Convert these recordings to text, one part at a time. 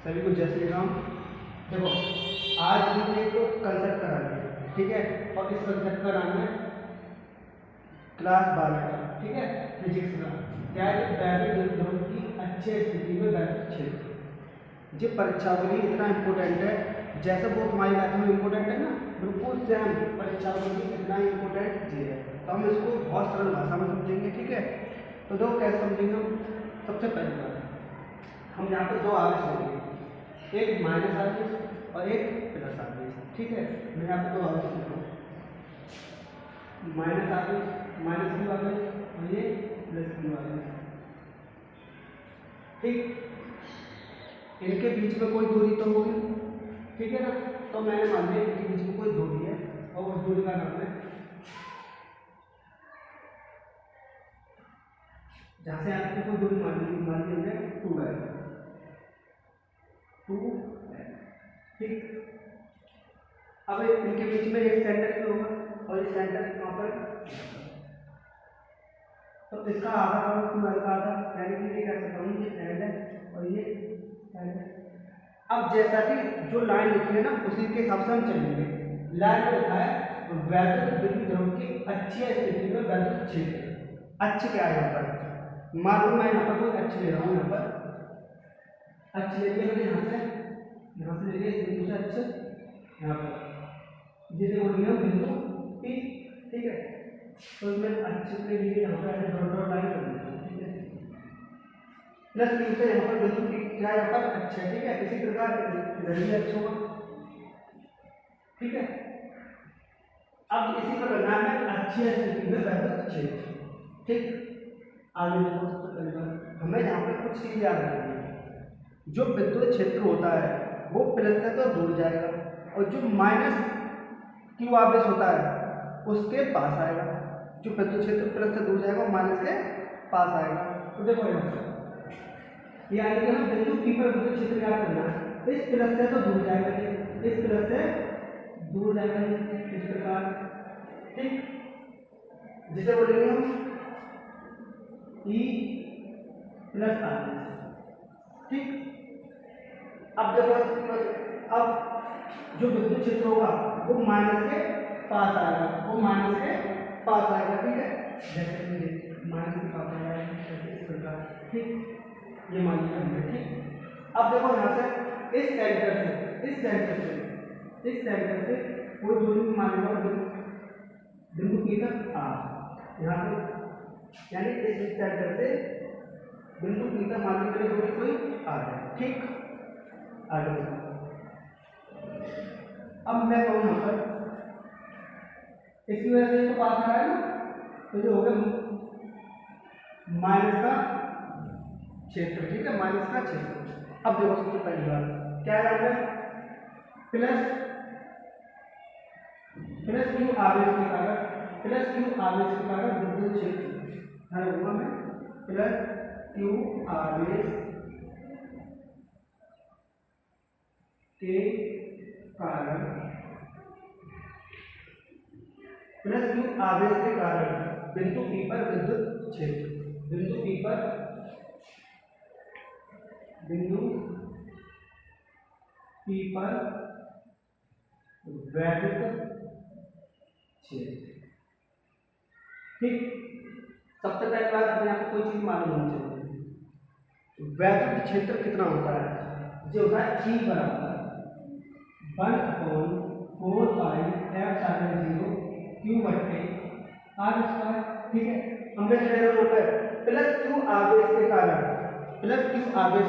सभी को जय श्री राम। देखो आज हम एक कंसेप्ट करा रहे हैं, ठीक है, और इस कंसेप्ट का नाम है क्लास 12 का, ठीक है, फिजिक्स का। क्या है? वैद्युत ध्रुव की अच्छे स्थिति में वैद्युत क्षेत्र। ये परीक्षावली इतना इम्पोर्टेंट है, जैसे वो हमारी लाइफ में इम्पोर्टेंट है ना, बिल्कुल सेम परीक्षावली इतना इम्पोर्टेंट ये है। तो हम इसको बहुत सरल भाषा में समझेंगे, ठीक है। तो देखो कैसे समझेंगे हम। सबसे पहली बात, हम यहाँ पे दो आवेश होंगे, एक माइनस आवेश और एक प्लस आवेश, ठीक है। मैं यहाँ पे दो आवेश लिख रहा हूँ, माइनस आवेश, माइनस क्यू आवेश और ये प्लस क्यू आवेश, ठीक। इनके बीच में कोई दूरी तो होगी, ठीक है ना। तो मैंने मान लिया इनके बीच में कोई दूरी है और उस दूरी का नाम है, जहाँ से आपको कोई दूरी मान ली हमने 2 है, 2 है, ठीक। अब इनके बीच में एक सेंटर भी होगा और ये सेंटर यहाँ पर, तो इसका आधा होगा 2 का आधा, यानी कि ये कह सकता हूँ ये एल है और ये एल है। अब जैसा कि जो लाइन लिखी है ना उसी के हिसाब से हम चलेंगे। लाइन में लिखा है वैद्युत द्विध्रुव ध्रुव की अच्छी स्थिति में वैद्युत क्षेत्र। अच्छ क्या है यहाँ पर? मान लो मैं यहाँ पर कोई अच्छ ले रहा हूँ, यहाँ पर अच्छ ले लिया मैंने, यहाँ से ले लिया इस बिंदु से अच्छ यहाँ पर, जिसे बोलेंगे हम बिंदु पी, ठीक है। तो इसमें अच्छे के लिए यहाँ पर डॉट डॉट लाइन कर देंगे, ठीक है। प्लस क्यू से यहाँ पर बिंदु पी क्या यहाँ पर अच्छा है, ठीक है। इसी प्रकार इधर भी अच्छा होगा, ठीक है। अब इसी पर करना है अच्छी स्थिति में वैद्युत क्षेत्र, ठीक। आगे देखो, सबसे पहले बात हमें यहाँ पर कुछ चीज याद रखनी है। जो विद्युत क्षेत्र होता है वो प्लस से तो दूर जाएगा और जो माइनस क्यू आवेश होता है उसके पास आएगा। जो विद्युत क्षेत्र प्लस से दूर जाएगा माइनस के पास आएगा। तो देखो यानी कि हम बिंदु पी पर विद्युत क्षेत्र याद करना है, इस प्लस से तो दूर जाएगा, इस प्लस से दूर जाएगा इस प्रकार, ठीक। जिसे बोलेंगे हम ई प्लस आवेश, ठीक। अब देखो, अब जो विद्युत क्षेत्र होगा वो माइनस के पास आएगा, वो माइनस के पास आएगा, ठीक है। जैसे माइनस के पास आएगा इस प्रकार, ठीक। ये मान लिया हमने, ठीक। अब देखो यहाँ से इस सेंटर से कोई दूरी मान लो बिंदु पी तक आ, यहाँ पे यानी इस सेंटर से बिंदु पी तक मान लो दूरी कोई आ जाए, ठीक। आगे अब मैं कहूँ यहाँ पर इसकी वजह से तो पास आ रहा है ना, तो जो होगा माइनस का क्षेत्र, ठीक है, माइनस का क्षेत्र। अब देखो सबसे पहली बात क्या है, प्लस क्यू आवेश के कारण विद्युत क्षेत्र है होगा मैं प्लस क्यू आवेश के कारण, प्लस क्यू आवेश के कारण बिंदु पी पर विद्युत क्षेत्र, बिंदु पी पर वैद्युत क्षेत्र, ठीक। सबसे पहले बात हमें यहाँ कोई चीज मालूम होनी चाहिए, वैद्युत क्षेत्र कितना होता है। जो होता है E बराबर 1/4 पाई F0 Q बटे R स्क्वायर, ठीक है। हमने ले रहे हैं प्लस क्यू आवेश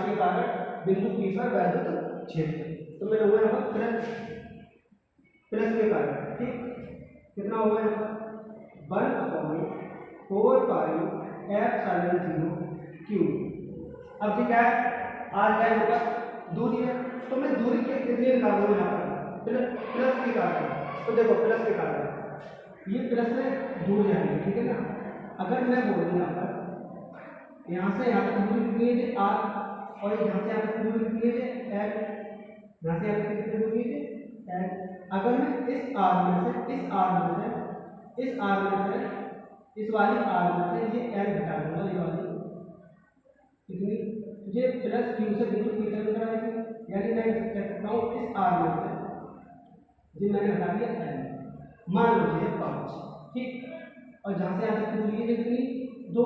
के कारण बिंदु P पर वैद्युत क्षेत्र, तो मेरा हुआ यहाँ प्लस के कारण, ठीक। कितना होगा यहाँ पर 1/4 पाई F0 Q। अब ठीक है, R क्या होगा दूरी है, तो मैं दूरी के कितने निकालूंगा यहाँ पर प्लस के कारण। तो देखो प्लस के कारण ये प्लस में दूर जाएंगे, ठीक है ना। अगर मैं बोलूँ यहाँ पर यहाँ से यहाँ तक दूरी कितनी है R और यहाँ से यहाँ तक दूरी कितनी है L, यहाँ से यहाँ तक कितनी दूरी है L। अगर मैं इस R में से इस वाली R में से ये L घटा दूंगा, ये वाली कितनी मुझे प्लस क्यू से बिंदु पी तक निकल आएगी, यानी मैं कह सकता हूँ इस आर में से जी मैंने हटा दिया एल, मान लीजिए 5, ठीक। और जहाँ से यहाँ तक दूरी है कितनी 2,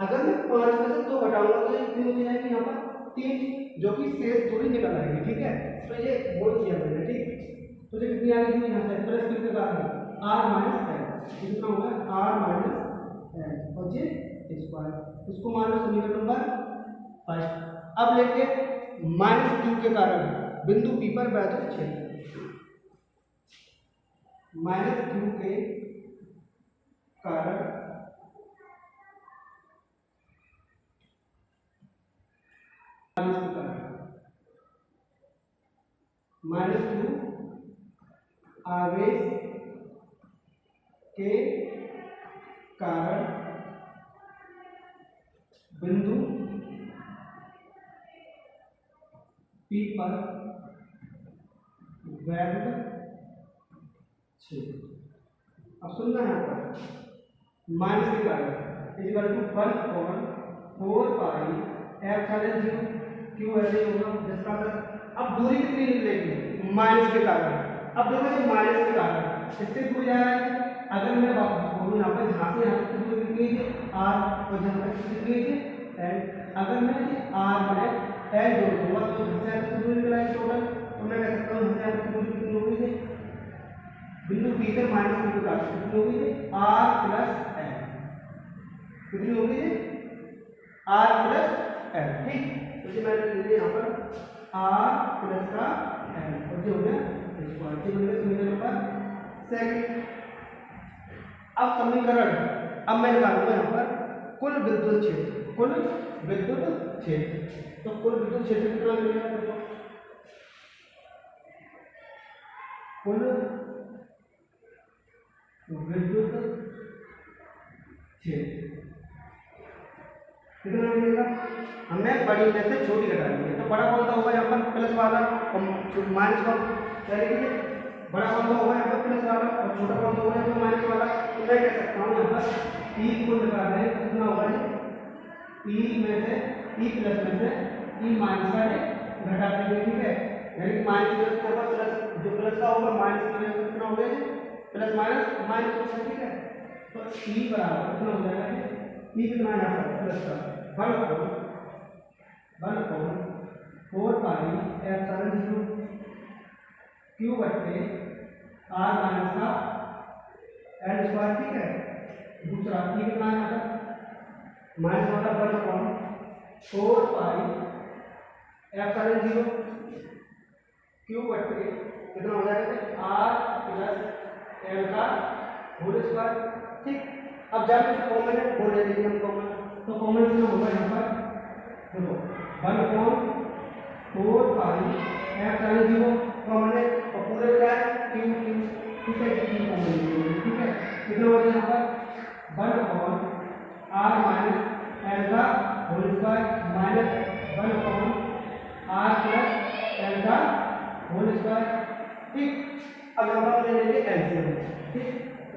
अगर मैं 5 में से 2 घटाऊंगा तो ये कितनी हो जाएगी यहाँ पर 3, जो कि शेष दूरी निकल आएगी, ठीक है। तो ये बोल किया मैंने, ठीक। तो ये कितनी आ गई यहाँ से प्लस क्यू के कारण आर माइनस एल, कितना होगा आर माइनस एल और जे स्क्वायर, इसको मान लो समीकरण नंबर 5। अब लेके माइनस क्यू के कारण बिंदु पी पर वैद्युत क्षेत्र, माइनस क्यू के कारण माइनस क्यू आवेश के कारण बिंदु पी पर वैद्युत क्षेत्र। अब सुनना है यहाँ पर माइनस के कारण equal to 1/4 pi epsilon 0 Q ऐसे होगा जिसका अब दूरी कितनी निकलेगी माइनस के कारण। अब देखो ये माइनस के कारण इससे दूर जा रहा है, अगर मैं बोलूँ यहाँ पर जहाँ से यहाँ तक दूरी कितनी है आर और जहाँ तक कितनी है एल, अगर मैं आर में एल जोड़ दूंगा तो जहाँ से यहाँ तक दूरी निकलाएगी टोटल, तो मैं कह सकता हूँ जहाँ से यहाँ तक दूरी कितनी हो गई है बिंदु पी से माइनस क्यू के कारण कितनी हो गई है आर प्लस एल, कितनी हो गई है आर प्लस एल, ठीक। तो ये मैंने ले लिया यहाँ पर आर प्लस का एल और जो हो गया स्क्वायर, ये बन गया समीकरण नंबर सेकंड। अब समीकरण अब मैं निकालूंगा यहाँ पर कुल विद्युत क्षेत्र, कुल विद्युत क्षेत्र, तो कुल विद्युत क्षेत्र कितना मिलेगा, कुल विद्युत क्षेत्र कितना मिलेगा, हमने बड़ी में से छोटी घटानी है, तो बड़ा कौन सा होगा यहाँ पर प्लस वाला और माइनस का, बड़ा कौन सा होगा यहाँ पर प्लस वाला और छोटा कौन सा होगा यहाँ पर माइनस वाला। तो मैं कह सकता हूँ यहाँ पर ई को निकालना है कितना होगा ई में से ई प्लस में से ई माइनस का घटा देंगे, ठीक है। यानी कि माइनस के ऊपर प्लस जो प्लस का होगा माइनस माइनस कितना हो गया प्लस माइनस माइनस होगा, ठीक है। तो ई बराबर कितना हो जाएगा ई कितना है यहाँ पर प्लस का 1/4 पाई एप्सिलॉन 0 क्यू बटे आर माइनस का एल स्क्वायर, ठीक है। दूसरा ई कितना है यहाँ पर माइनस वाला 1/4 पाई एप्सिलॉन 0 क्यू बटे कितना हो जाएगा आर प्लस एल का होल स्क्वायर, ठीक। अब जब कॉमन है बोल रहे थे हम कॉमन, तो कॉमन कितना होगा यहाँ पर देखो 1/4 पाई एप्सिलॉन 0 कॉमन है और पूरे क्या है क्यू क्यू, ठीक है, क्यू कॉमन है, ठीक है। कितना हो गया यहाँ पर 1/r माइनस एल का whole square minus 1/r plus L का होल स्क्वायर, ठीक। अब यहाँ पर ले लेंगे एलसीएम, ठीक।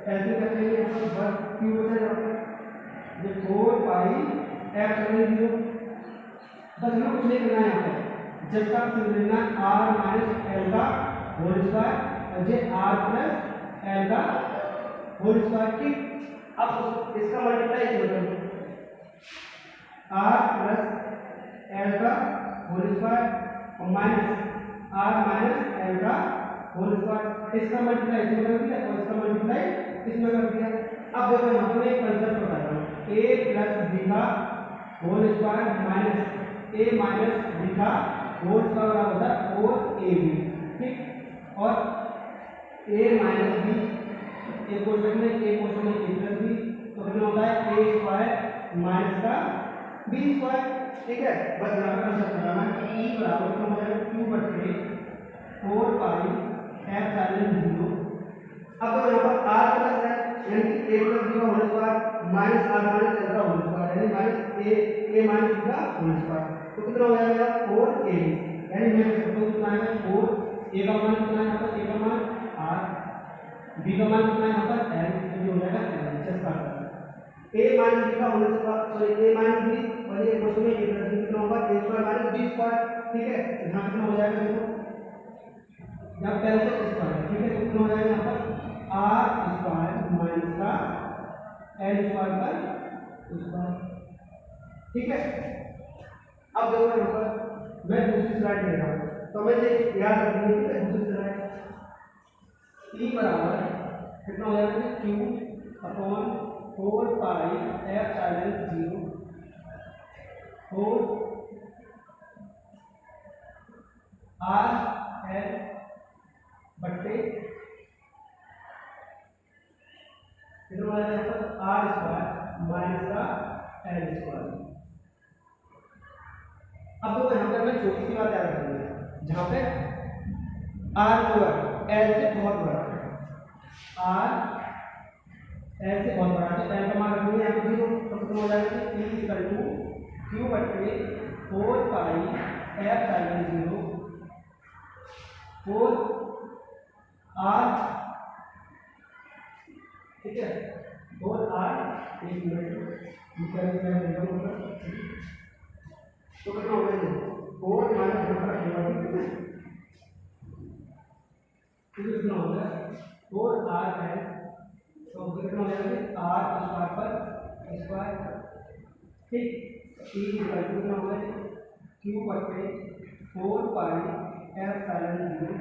एलसीएम कर लेंगे यहाँ पर क्यू बचा यहाँ पर ये 4 पाई एप्सिलॉन 0, बस हमें कुछ नहीं करना है यहाँ पर, जब तक लेना आर माइनस एल का होल स्क्वायर और ये आर प्लस एल का होल स्क्वायर, ठीक। अब इसका मल्टीप्लाई कर दो आर प्लस एल का होल स्क्वायर और माइनस आर माइनस एल का होल स्क्वायर, इसका मल्टीप्लाई इसमें कर दिया और इसका मल्टीप्लाई इसमें कर दिया। अब देखो यहाँ पर एक कंसेप्ट बता रहा हूँ ए प्लस बी का whole square minus A minus B का होल स्क्वायर होता है और ए बी, ठीक। और ए माइनस बी ए क्वेश्चन में ए क्वेश्चन में ए प्लस बी, तो कितना होता है ए स्क्वायर माइनस का बी स्क्वायर, ठीक है। बस यहाँ पर कंसेप्ट बनाना है ई बराबर कितना हो जाएगा क्यू बटे 4 पाई एप्सिलॉन 0। अब तो यहाँ पर आर प्लस है यानी कि ए प्लस बी का whole square minus R minus L का होल स्क्वायर यानी माइनस ए माइनस बी का होल स्क्वायर, तो कितना हो जाएगा 4 ए, यानी मैं कह सकता हूँ कितना आएगा 4 ए का मान कितना है यहाँ पर ए का मान आर, बी का मान कितना है यहाँ पर एल, तो हो जाएगा L just A minus B का होने से सॉरी ए माइनस बी और ये क्वेश्चन में ये प्लस बी कितना होगा ए स्क्वायर माइनस बी स्क्वायर, ठीक है। यहाँ कितना हो जाएगा देखो, यहाँ पहले से स्क्वायर, ठीक है, तो कितना हो जाएगा यहाँ पर आर स्क्वायर माइनस का एल स्क्वायर का स्क्वायर, ठीक है। अब देखो यहाँ पर मैं दूसरी स्लाइड ले रहा हूँ, तो मैं ये याद रखनी है दूसरी स्लाइड ई बराबर कितना हो जाएगा क्यू अपॉन 4 पाई एप्सिलॉन 0 4 आर एल बट्टे कितना हो जाएगा यहाँ पर आर स्क्वायर माइनस का एल स्क्वायर। अब तो यहाँ पर मैं छोटी सी बात याद रखनी है, जहाँ पे आर जो है एल से बहुत बड़ा है, आर एल से बहुत बड़ा है, तो एल का मान रखेंगे यहाँ पे 0, तो कितना हो जाएगा E इक्वल टू क्यू बट्टे 4 पाई एप्सिलॉन 0 4 आर, ठीक है, 4 आर एक मिनट तो कितना हो गया 4 माइनस कितना हो गया 4 आर है, तो कितना हो जाएगा आर स्क्वायर पर स्क्वायर, ठीक। ई इक्वल टू कितना हो गया क्यू बटे 4 पाई एप्सिलॉन 0,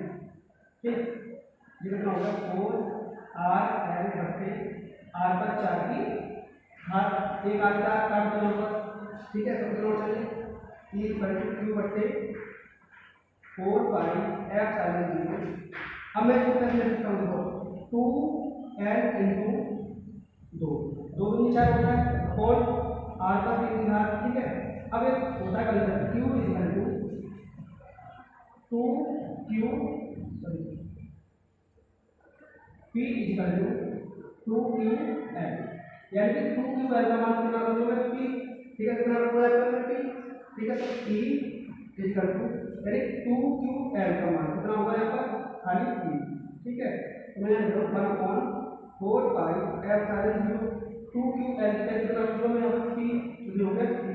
ठीक। ये कितना हो गया 4 आर एल बटे आर पर 4 की घात, एक आर का काट दो नंबर, ठीक है, तो कितना हो जाएगा ई इक्वल टू क्यू बटे 4 पाई एप्सिलॉन 0। अब मैं इसको कैसे लिख सकता हूँ, देखो 2l इंटू 2 2 दूनी 4 होता है और आर का भी घात, ठीक है। अब एक होता है concept q equal to 2q sorry p equal to 2ql, यानी कि 2ql का मान कितना रखोगे p, ठीक है, कितना रखोगे p, ठीक है, तो p इक्वल टू यानी 2ql का मान कितना होगा यहाँ पर खाली p, ठीक है। तो मैं यहाँ लिख रहा हूँ 4 पाई एप्सिलॉन 0 2ql का कितना रखूंगा मैं यहाँ पर p, तो हो गया p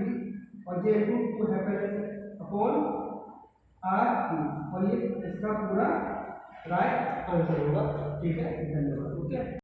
और जे इंटू 2 है पहले अपॉन आर q, और ये इसका पूरा राइट आंसर होगा, ठीक है, धन्यवाद, ओके।